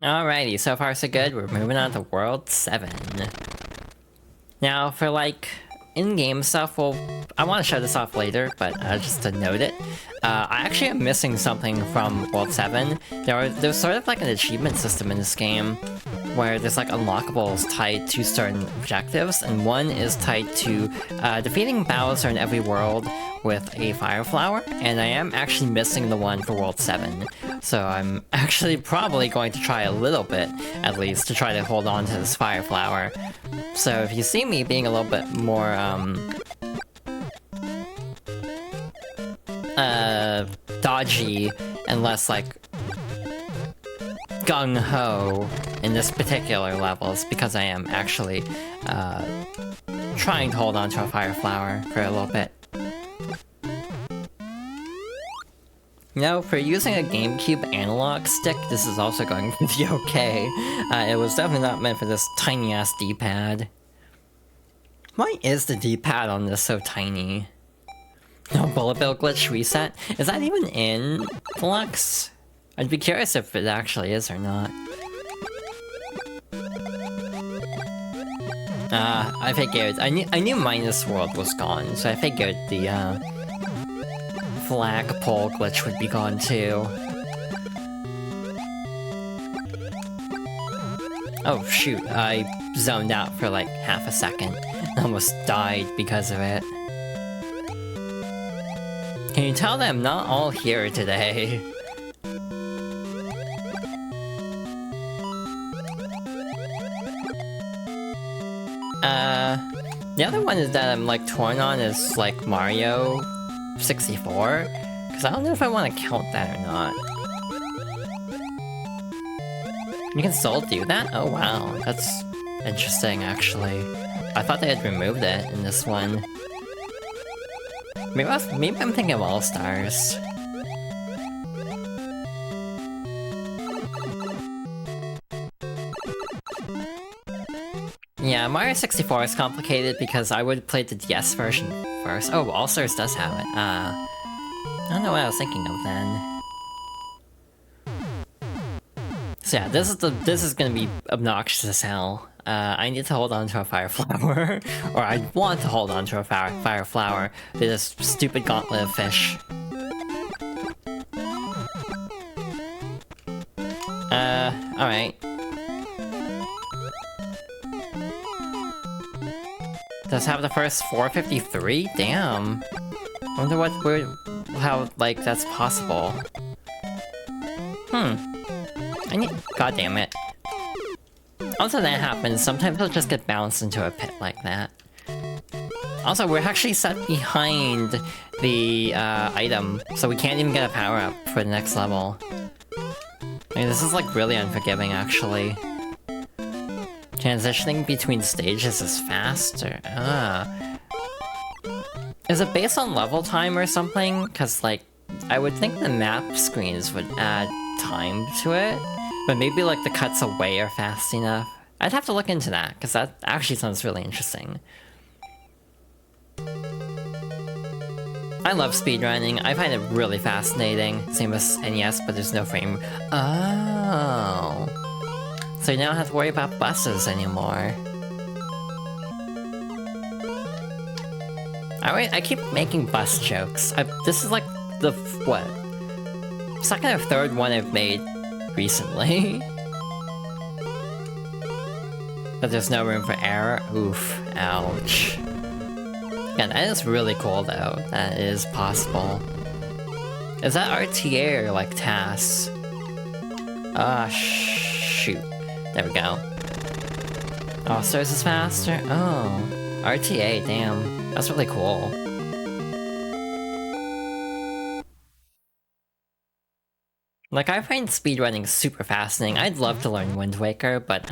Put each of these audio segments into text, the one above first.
Alrighty, so far so good. We're moving on to World 7. Now, for like in-game stuff, well, I want to show this off later, but just to note it, I actually am missing something from World 7. There's sort of like an achievement system in this game, where there's like unlockables tied to certain objectives, and one is tied to defeating Bowser in every world with a fire flower, and I am actually missing the one for World 7. So I'm actually probably going to try a little bit, at least, to try to hold on to this fire flower. So if you see me being a little bit more, dodgy and less, like, gung-ho in this particular level, it's because I am actually, trying to hold on to a fire flower for a little bit. Now, for using a GameCube analog stick, this is also going to be okay. It was definitely not meant for this tiny-ass D-pad. Why is the D-pad on this so tiny? No bullet bill glitch reset? Is that even in Deluxe? I'd be curious if it actually is or not. I figured. I knew Minus World was gone, so I figured the, flagpole glitch would be gone too. Oh shoot, I zoned out for like half a second. Almost died because of it. Can you tell that I'm not all here today? The other one is that I'm like torn on is like Mario 64, because I don't know if I want to count that or not. You can still do that? Oh wow, that's interesting actually. I thought they had removed it in this one. Maybe I'm thinking of All-Stars. Yeah, Mario 64 is complicated because I would play the DS version first. Oh, All-Stars does have it. I don't know what I was thinking of then. So yeah, this is gonna be obnoxious as hell. I need to hold on to a fire flower, or I want to hold on to a fire flower with this stupid gauntlet of fish. Alright. Does have the first 453? Damn. I wonder how, like, that's possible. God damn it. Also, that happens. Sometimes I'll just get bounced into a pit like that. Also, we're actually set behind the, item, so we can't even get a power-up for the next level. I mean, this is, like, really unforgiving, actually. Transitioning between stages is faster. Is it based on level time or something? Because, like, I would think the map screens would add time to it, but maybe, like, the cuts away are fast enough. I'd have to look into that, because that actually sounds really interesting. I love speedrunning. I find it really fascinating. Same as NES, but there's no frame. Oh. So you don't have to worry about buses anymore. I keep making bus jokes. This is like the, what? Second or third one I've made recently. But there's no room for error? Oof. Ouch. Yeah, that is really cool though. That is possible. Is that RTA or like TAS? Shoot. There we go. All-Stars is faster? Oh. RTA, damn. That's really cool. Like, I find speedrunning super fascinating. I'd love to learn Wind Waker, but,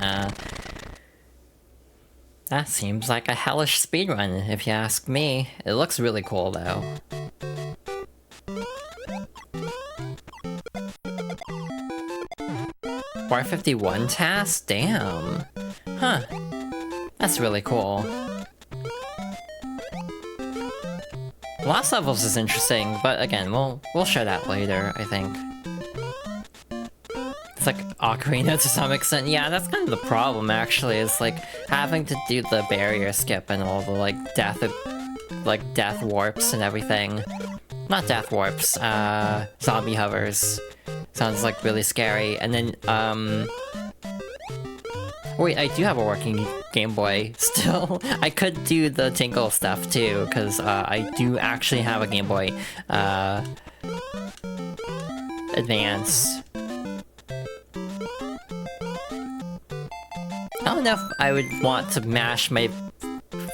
that seems like a hellish speedrun, if you ask me. It looks really cool, though. $451 task? Damn. Huh. That's really cool. Lost Levels is interesting, but again, we'll show that later, I think. It's like Ocarina to some extent. Yeah, that's kind of the problem, actually. It's like having to do the barrier skip and all the like death warps and everything. Not death warps, zombie hovers. Sounds like really scary. And then, wait, I do have a working Game Boy still. I could do the Tingle stuff too, because I do actually have a Game Boy Advance. I don't know if I would want to mash my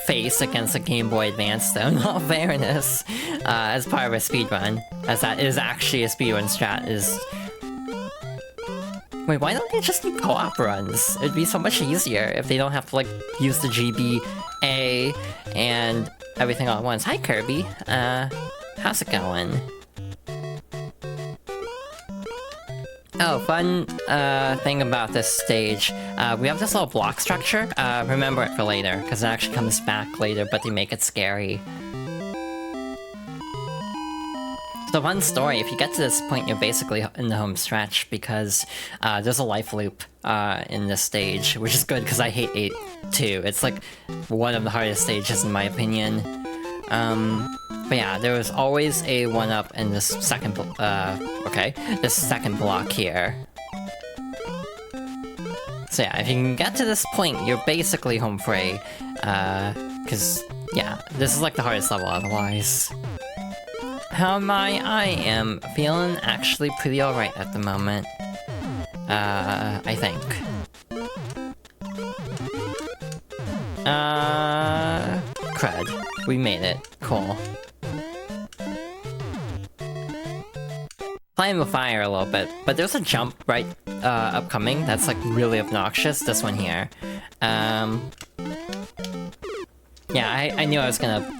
face against a Game Boy Advance though, in all fairness, as part of a speedrun, as that is actually a speedrun strat. Wait, why don't they just do co-op runs? It'd be so much easier if they don't have to like use the GBA and everything all at once. Hi Kirby, how's it going? Oh, fun thing about this stage, we have this little block structure. Remember it for later, because it actually comes back later, but they make it scary. So fun story, if you get to this point, you're basically in the home stretch, because there's a life loop in this stage, which is good, because I hate 8 too. It's like one of the hardest stages in my opinion. But yeah, there was always a 1-up in this second, this second block here. So yeah, if you can get to this point, you're basically home free. Cause, yeah, this is like the hardest level otherwise. How am I? I am feeling actually pretty alright at the moment. I think. Crud. We made it. Cool. Playing with fire a little bit, but there's a jump right upcoming that's like really obnoxious. This one here. Yeah, I knew I was gonna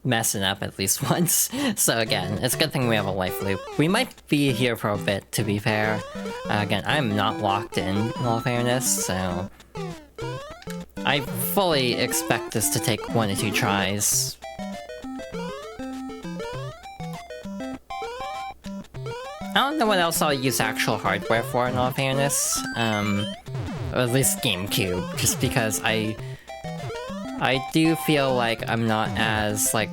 mess it up at least once. So again, it's a good thing we have a life loop. We might be here for a bit, to be fair. Again, I'm not locked in all fairness, so I fully expect this to take 1 or 2 tries. I don't know what else I'll use actual hardware for, in all fairness. Or at least GameCube, just because I do feel like I'm not as, like...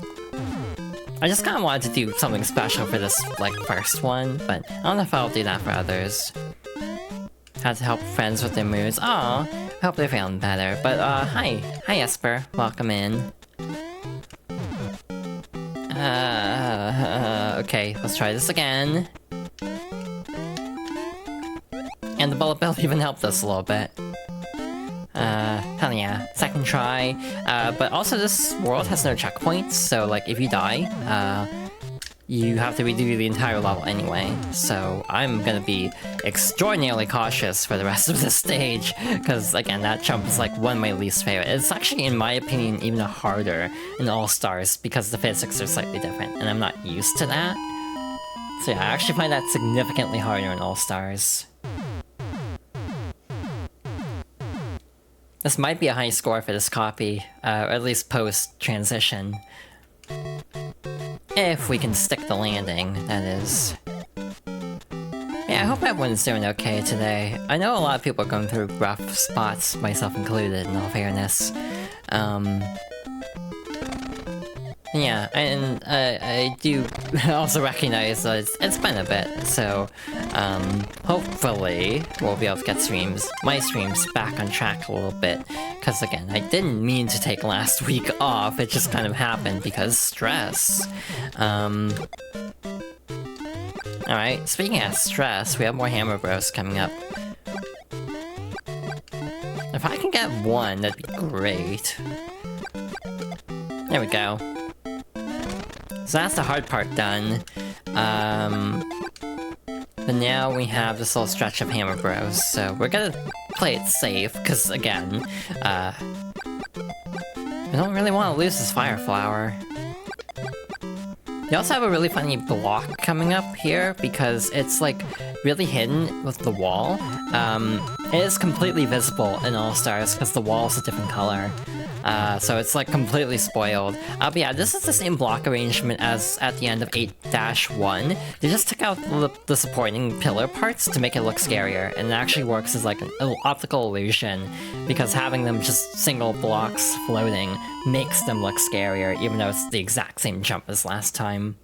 I just kinda wanted to do something special for this, like, first one, but I don't know if I'll do that for others. Had to help friends with their moves. Aw, hope they're feeling better. But, hi. Hi, Esper. Welcome in. Okay, let's try this again. And the bullet bill even helped us a little bit. Hell yeah. Second try. But also this world has no checkpoints, so like if you die, you have to redo the entire level anyway. So I'm gonna be extraordinarily cautious for the rest of the stage, because again, that jump is like one of my least favorite. It's actually, in my opinion, even harder in All-Stars, because the physics are slightly different, and I'm not used to that. So yeah, I actually find that significantly harder in All-Stars. This might be a high score for this copy, or at least post-transition. If we can stick the landing, that is. Yeah, I hope everyone's doing okay today. I know a lot of people are going through rough spots, myself included, in all fairness. Yeah, and I do also recognize that it's been a bit, so hopefully we'll be able to get my streams back on track a little bit, because again, I didn't mean to take last week off, it just kind of happened because stress. Alright, speaking of stress, we have more Hammer Bros coming up. If I can get one, that'd be great. There we go. So that's the hard part done. But now we have this little stretch of Hammer Bros, so we're gonna play it safe, because again, I don't really want to lose this Fire Flower. You also have a really funny block coming up here, because it's like really hidden with the wall. It is completely visible in All-Stars, because the wall is a different color. so it's like completely spoiled. But yeah, this is the same block arrangement as at the end of 8-1. They just took out the supporting pillar parts to make it look scarier, and it actually works as like an optical illusion, because having them just single blocks floating makes them look scarier, even though it's the exact same jump as last time.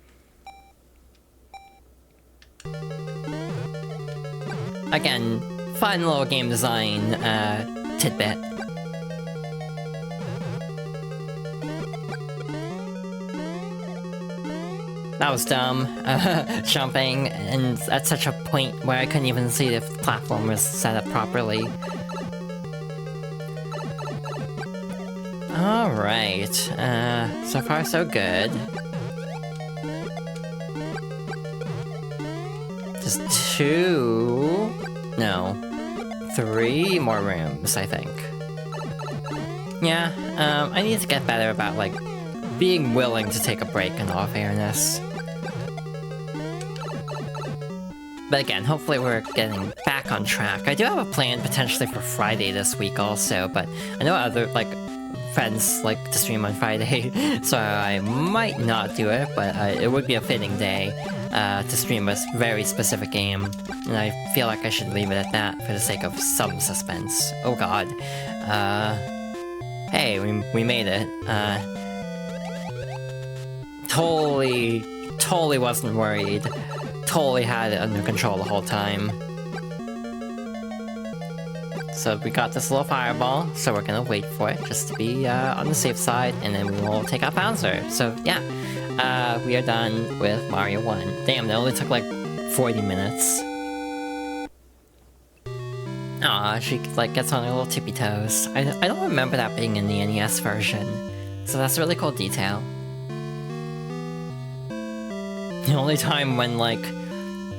Again, fun little game design tidbit. That was dumb, jumping, and at such a point where I couldn't even see if the platform was set up properly. Alright, so far so good. Just 3 more rooms, I think. Yeah, I need to get better about, like, being willing to take a break in all fairness. But again, hopefully we're getting back on track. I do have a plan potentially for Friday this week also, but I know other, like, friends like to stream on Friday, so I might not do it, but it would be a fitting day to stream a very specific game, and I feel like I should leave it at that for the sake of some suspense. Oh god. Hey, we made it. Totally wasn't worried. Totally had it under control the whole time. So we got this little fireball, so we're gonna wait for it just to be on the safe side, and then we will take out Bowser. So yeah, we are done with Mario 1. Damn, that only took like 40 minutes. Aw, she like gets on her little tippy toes. I don't remember that being in the NES version, so that's a really cool detail. The only time when like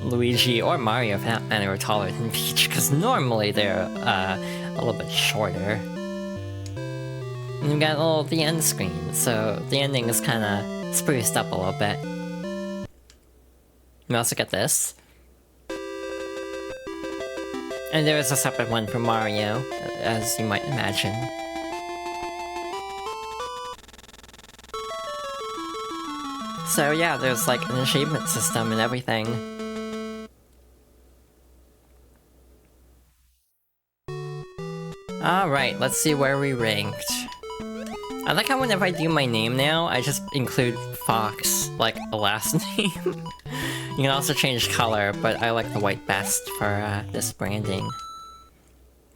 Luigi or Mario, for that matter, are taller than Peach, because normally they're a little bit shorter. And you got the end screen, so the ending is kind of spruced up a little bit. You also get this. And there is a separate one for Mario, as you might imagine. So yeah, there's like an achievement system and everything. Alright, let's see where we ranked. I like how whenever I do my name now, I just include Fox, like a last name. You can also change color, but I like the white best for this branding.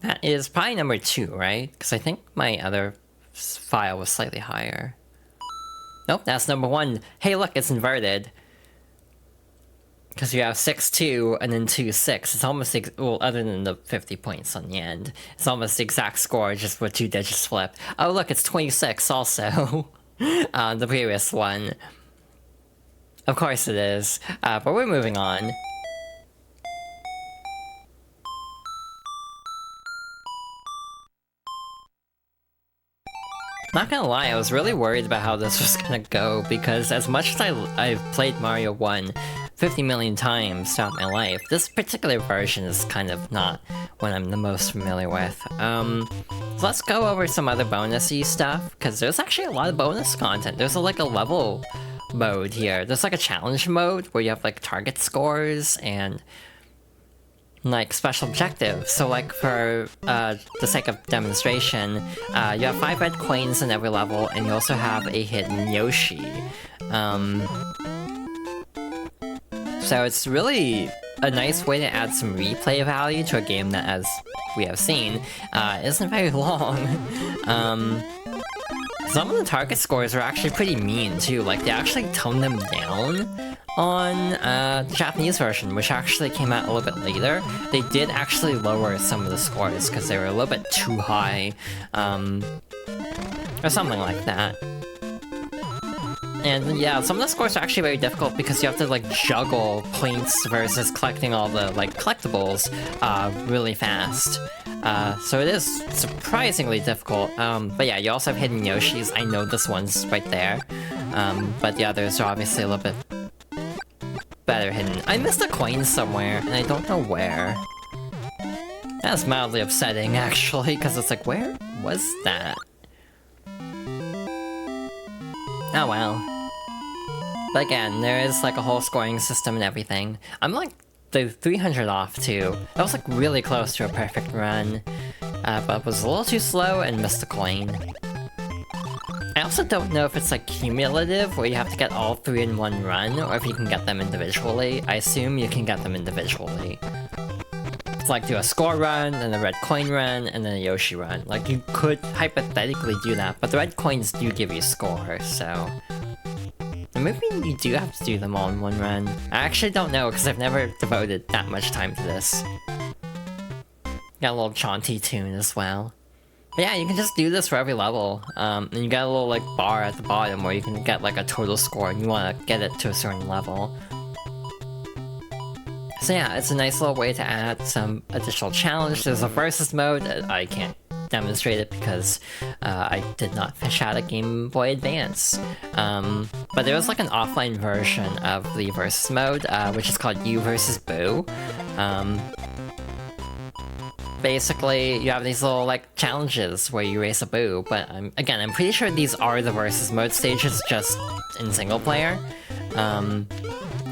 That is probably number 2, right? Because I think my other file was slightly higher. Nope, that's number 1. Hey look, it's inverted. Because you have 6-2 and then 2-6. It's almost, well, other than the 50 points on the end. It's almost the exact score, just with 2 digits flipped. Oh look, it's 26 also. The previous one. Of course it is. But we're moving on. Not gonna lie, I was really worried about how this was gonna go, because as much as I've played Mario 1 50 million times throughout my life, this particular version is kind of not what I'm the most familiar with. So let's go over some other bonus-y stuff, because there's actually a lot of bonus content. There's like a level mode here. There's like a challenge mode where you have like target scores and like special objectives. So like for the sake of demonstration, you have 5 red coins in every level, and you also have a hidden Yoshi. So it's really a nice way to add some replay value to a game that, as we have seen, isn't very long. Some of the target scores are actually pretty mean too, like they actually toned them down on the Japanese version, which actually came out a little bit later. They did actually lower some of the scores because they were a little bit too high, or something like that. And yeah, some of the scores are actually very difficult because you have to like juggle points versus collecting all the like collectibles really fast. So it is surprisingly difficult. But yeah, you also have hidden Yoshis. I know this one's right there. But the others are obviously a little bit better hidden. I missed a coin somewhere, and I don't know where. That's mildly upsetting, actually, because it's like, where was that? Oh well. But again, there is like a whole scoring system and everything. I'm like the 300 off too. That was like really close to a perfect run. But was a little too slow and missed a coin. I also don't know if it's like cumulative, where you have to get all 3 in one run, or if you can get them individually. I assume you can get them individually. It's like do a score run, and a red coin run, and then a Yoshi run. Like you could hypothetically do that, but the red coins do give you score, so... And maybe you do have to do them all in one run. I actually don't know, because I've never devoted that much time to this. Got a little jaunty tune as well. But yeah, you can just do this for every level. And you got a little like bar at the bottom where you can get like a total score and you want to get it to a certain level. So yeah, it's a nice little way to add some additional challenge. There's a versus mode. I can't demonstrate it because I did not fish out a Game Boy Advance. But there was like an offline version of the versus mode, which is called You vs. Boo. Basically, you have these little, like, challenges where you race a boo, but again, I'm pretty sure these are the versus mode stages, just in single player.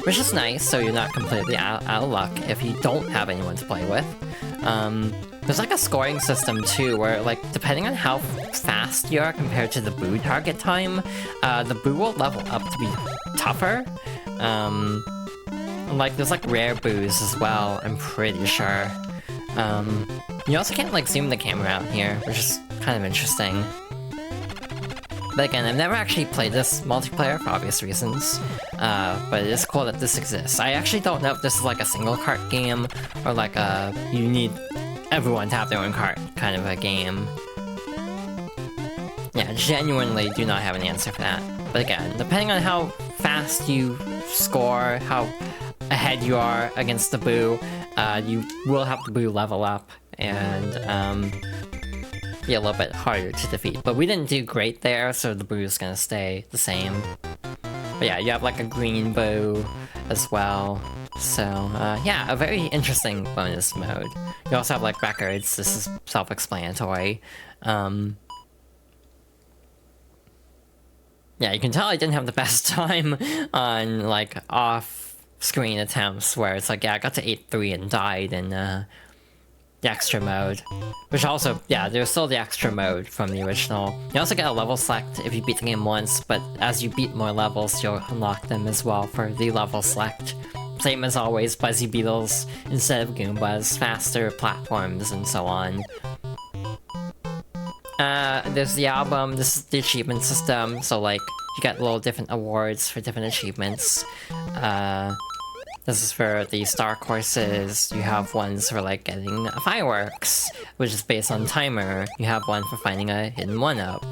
Which is nice, so you're not completely out of luck if you don't have anyone to play with. There's like a scoring system too, where like, depending on how fast you are compared to the boo target time, the boo will level up to be tougher. Like, there's like rare boos as well, I'm pretty sure. You also can't like zoom the camera out here, which is kind of interesting. But again, I've never actually played this multiplayer for obvious reasons, but it is cool that this exists. I actually don't know if this is like a single cart game, or like you need everyone to have their own cart kind of a game. Yeah, genuinely do not have an answer for that. But again, depending on how fast you score, how ahead you are against the boo, you will have the boo level up and be a little bit harder to defeat. But we didn't do great there, so the boo is gonna stay the same. But yeah, you have like a green boo as well. So yeah, a very interesting bonus mode. You also have like records, this is self-explanatory. Yeah, you can tell I didn't have the best time on like off-screen attempts where it's like, yeah, I got to 8-3 and died in the extra mode. Which also, yeah, there's still the extra mode from the original. You also get a level select if you beat the game once, but as you beat more levels, you'll unlock them as well for the level select. Same as always, Buzzy Beetles instead of Goombas, faster platforms, and so on. There's the album, this is the achievement system, so like, you get little different awards for different achievements. This is for the star courses, you have ones for like getting fireworks, which is based on timer. You have one for finding a hidden one-up.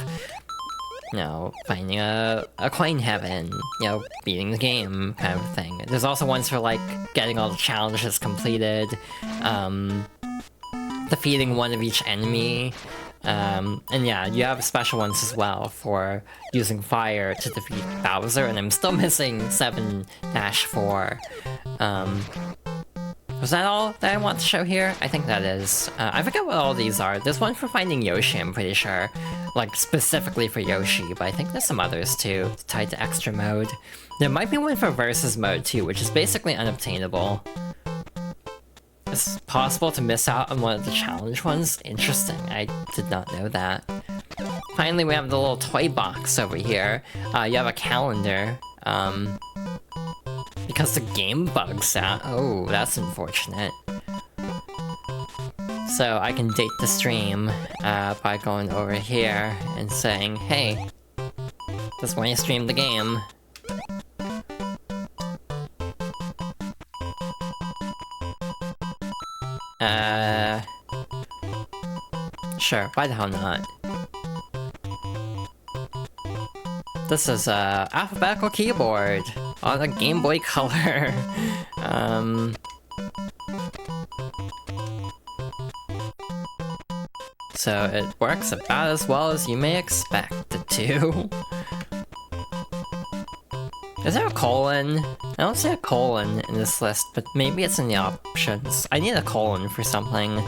You know, finding a coin heaven, you know, beating the game kind of thing. There's also ones for like getting all the challenges completed, defeating one of each enemy. And yeah, you have special ones as well for using fire to defeat Bowser, and I'm still missing 7-4. Was that all that I want to show here? I think that is. I forget what all these are. There's one for finding Yoshi, I'm pretty sure. Like, specifically for Yoshi, but I think there's some others too, tied to extra mode. There might be one for versus mode too, which is basically unobtainable. It's possible to miss out on one of the challenge ones? Interesting, I did not know that. Finally, we have the little toy box over here. You have a calendar, because the game bugs out. Oh, that's unfortunate. So I can date the stream by going over here and saying, hey, just when you stream the game. Sure, why the hell not? This is a alphabetical keyboard on a Game Boy Color. So it works about as well as you may expect it to. Is there a colon? I don't see a colon in this list, but maybe it's in the options. I need a colon for something.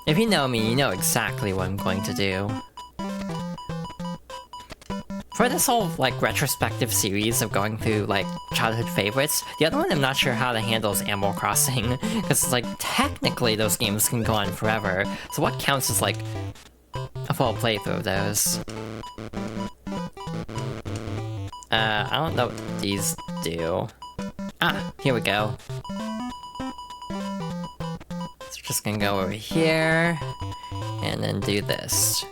If you know me, you know exactly what I'm going to do. for this whole like retrospective series of going through like childhood favorites, the other one I'm not sure how to handle is Animal Crossing, because it's like technically those games can go on forever. So what counts as like a full playthrough of those? I don't know what these do. Ah, here we go. So we're just gonna go over here and then do this.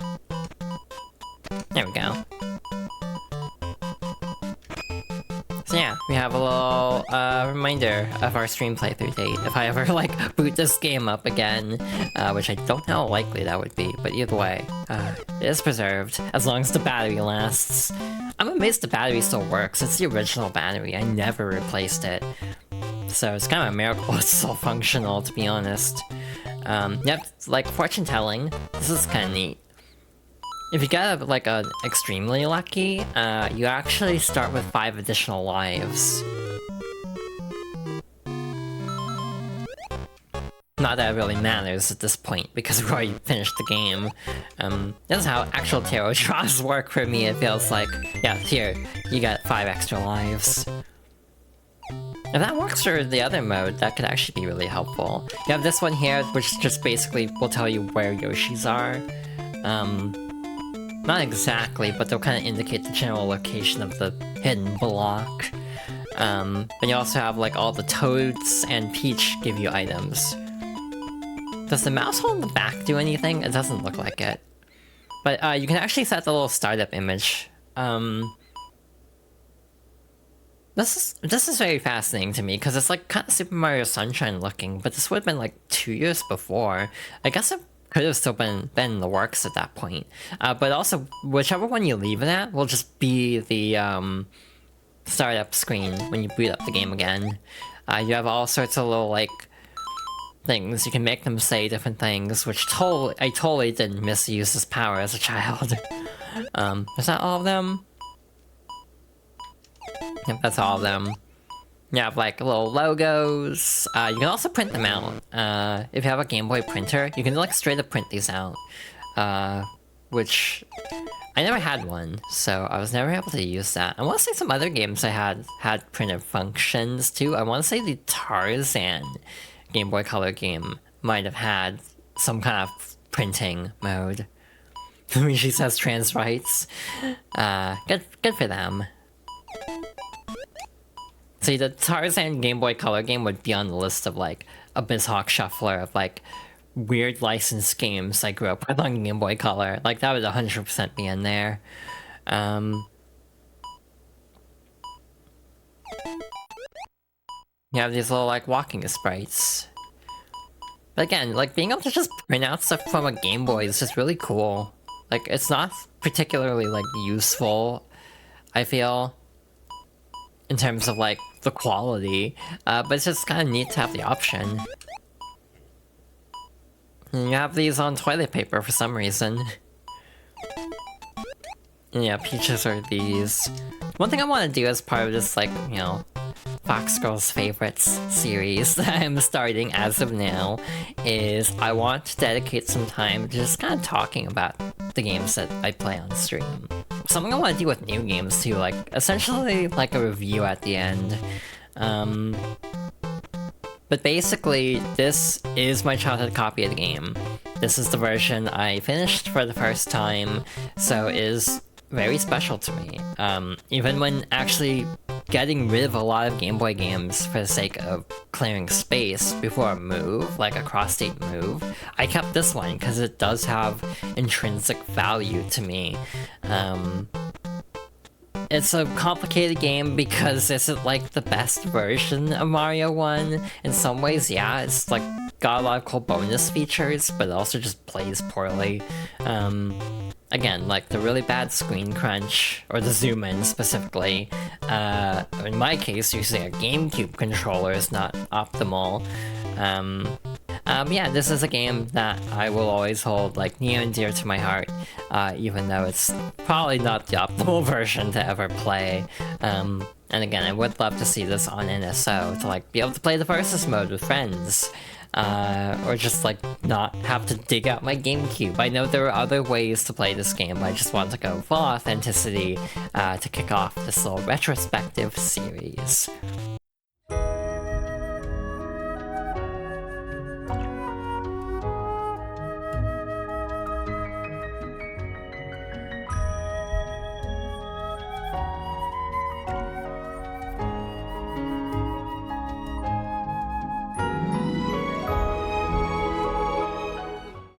There we go. So yeah, we have a little reminder of our stream playthrough date. If I ever like boot this game up again, which I don't know how likely that would be, but either way, it is preserved as long as the battery lasts. I'm amazed the battery still works. It's the original battery. I never replaced it. So it's kind of a miracle it's still functional, to be honest. Yep, like fortune telling. This is kind of neat. If you get like an extremely lucky, you actually start with 5 additional lives. Not that it really matters at this point, because we've already finished the game. This is how actual tarot draws work for me, it feels like. Yeah, here, you got 5 extra lives. If that works for the other mode, that could actually be really helpful. You have this one here, which just basically will tell you where Yoshis are. Not exactly, but they'll kind of indicate the general location of the hidden block. But you also have like all the Toads and Peach give you items. Does the mouse hole in the back do anything? It doesn't look like it. But you can actually set the little startup image. This is very fascinating to me, because it's like kind of Super Mario Sunshine looking, but this would have been like 2 years before. I guess it could have still been in the works at that point. But also, whichever one you leave it at will just be the startup screen when you boot up the game again. You have all sorts of little like things. You can make them say different things, which I totally didn't misuse this power as a child. Is that all of them? Yep, that's all of them. You have like little logos. You can also print them out. If you have a Game Boy printer, you can like straight up print these out. Which I never had one, so I was never able to use that. I want to say some other games I had printed functions too. I want to say the Tarzan Game Boy Color game might have had some kind of printing mode. She says trans rights. Good for them. See, the Tarzan Game Boy Color game would be on the list of like a BizHawk shuffler of like weird licensed games I grew up with on Game Boy Color. Like that would 100% be in there. You have these little like walking sprites. But again, like being able to just print out stuff from a Game Boy is just really cool. Like it's not particularly like useful, I feel, in terms of like the quality, but it's just kind of neat to have the option. And you have these on toilet paper for some reason. And yeah, Peaches are these. One thing I want to do as part of this, like, you know, Fox Girls Favorites series that I'm starting as of now is I want to dedicate some time to just kind of talking about the games that I play on stream. Something I want to do with new games too, like essentially like a review at the end. But basically, this is my childhood copy of the game. This is the version I finished for the first time, so it is very special to me. Even when actually getting rid of a lot of Game Boy games for the sake of clearing space before a move, like a cross-state move, I kept this one because it does have intrinsic value to me. It's a complicated game because isn't like the best version of Mario 1. In some ways, yeah, it's like got a lot of cool bonus features, but it also just plays poorly. Again, like the really bad screen crunch, or the zoom in specifically. In my case, using a GameCube controller is not optimal. Yeah, this is a game that I will always hold like near and dear to my heart, even though it's probably not the optimal version to ever play. And again, I would love to see this on NSO to like be able to play the versus mode with friends. or just like not have to dig out my GameCube. I know there are other ways to play this game, but I just want to go full authenticity to kick off this little retrospective series.